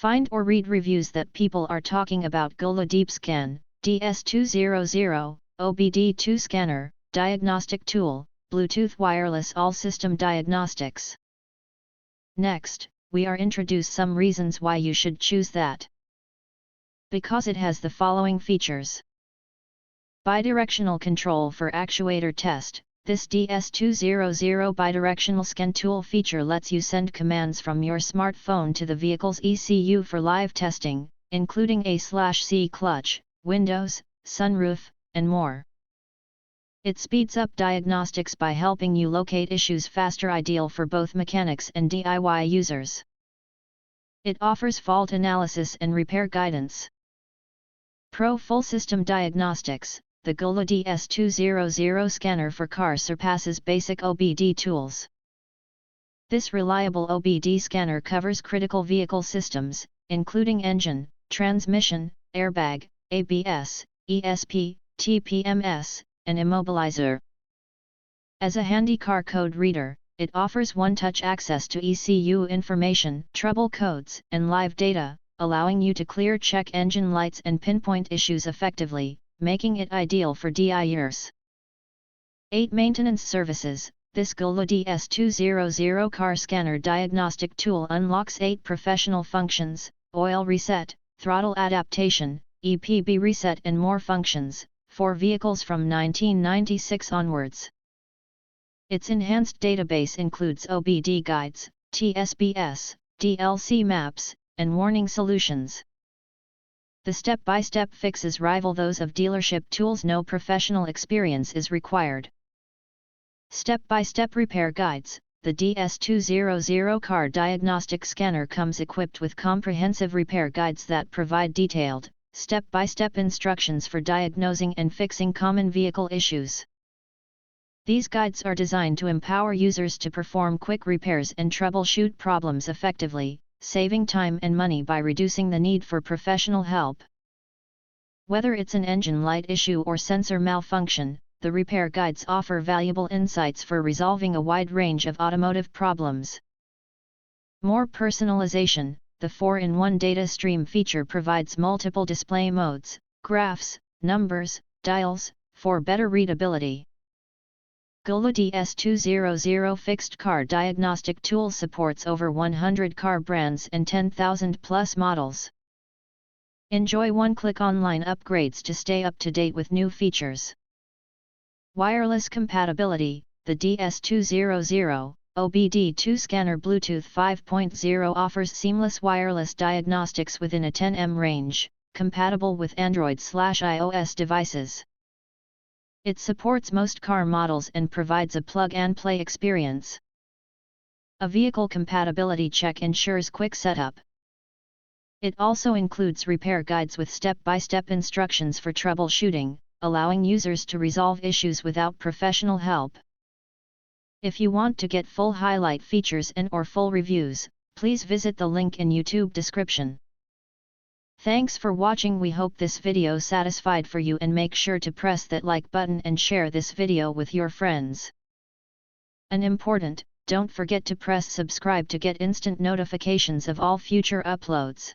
Find or read reviews that people are talking about GOOLOO DEEPSCAN DS200 OBD2 scanner, diagnostic tool, Bluetooth wireless all-system diagnostics. Next, we are introduce some reasons why you should choose that. Because it has the following features. Bidirectional control for actuator test. This DS200 bidirectional scan tool feature lets you send commands from your smartphone to the vehicle's ECU for live testing, including A/C clutch, windows, sunroof, and more. It speeds up diagnostics by helping you locate issues faster, ideal for both mechanics and DIY users. It offers fault analysis and repair guidance. Pro Full-System Diagnostics. The GOOLOO DS200 scanner for cars surpasses basic OBD tools. This reliable OBD scanner covers critical vehicle systems, including engine, transmission, airbag, ABS, ESP, TPMS, and immobilizer. As a handy car code reader, it offers one-touch access to ECU information, trouble codes, and live data, allowing you to check engine lights and pinpoint issues effectively, making it ideal for DIYers. 8 Maintenance services. This GOOLOO DS200 car scanner diagnostic tool unlocks 8 professional functions: oil reset, throttle adaptation, EPB reset, and more functions, for vehicles from 1996 onwards. Its enhanced database includes OBD guides, TSBS, DLC maps, and warning solutions. The step-by-step fixes rival those of dealership tools. No professional experience is required. Step-by-step repair guides. The DS200 car diagnostic scanner comes equipped with comprehensive repair guides that provide detailed, step-by-step instructions for diagnosing and fixing common vehicle issues. These guides are designed to empower users to perform quick repairs and troubleshoot problems effectively, saving time and money by reducing the need for professional help. Whether it's an engine light issue or sensor malfunction, the repair guides offer valuable insights for resolving a wide range of automotive problems. More personalization. The 4-in-1 data stream feature provides multiple display modes, graphs, numbers, dials, for better readability. GOOLOO DS200 fixed car diagnostic tool supports over 100 car brands and 10,000 plus models. Enjoy one-click online upgrades to stay up to date with new features. Wireless compatibility. The DS200 OBD2 scanner Bluetooth 5.0 offers seamless wireless diagnostics within a 10 m range, compatible with Android/iOS devices. It supports most car models and provides a plug-and-play experience. A vehicle compatibility check ensures quick setup. It also includes repair guides with step-by-step instructions for troubleshooting, allowing users to resolve issues without professional help. If you want to get full highlight features and/or full reviews, please visit the link in YouTube description. Thanks for watching. We hope this video satisfied for you, and make sure to press that like button and share this video with your friends. And important, don't forget to press subscribe to get instant notifications of all future uploads.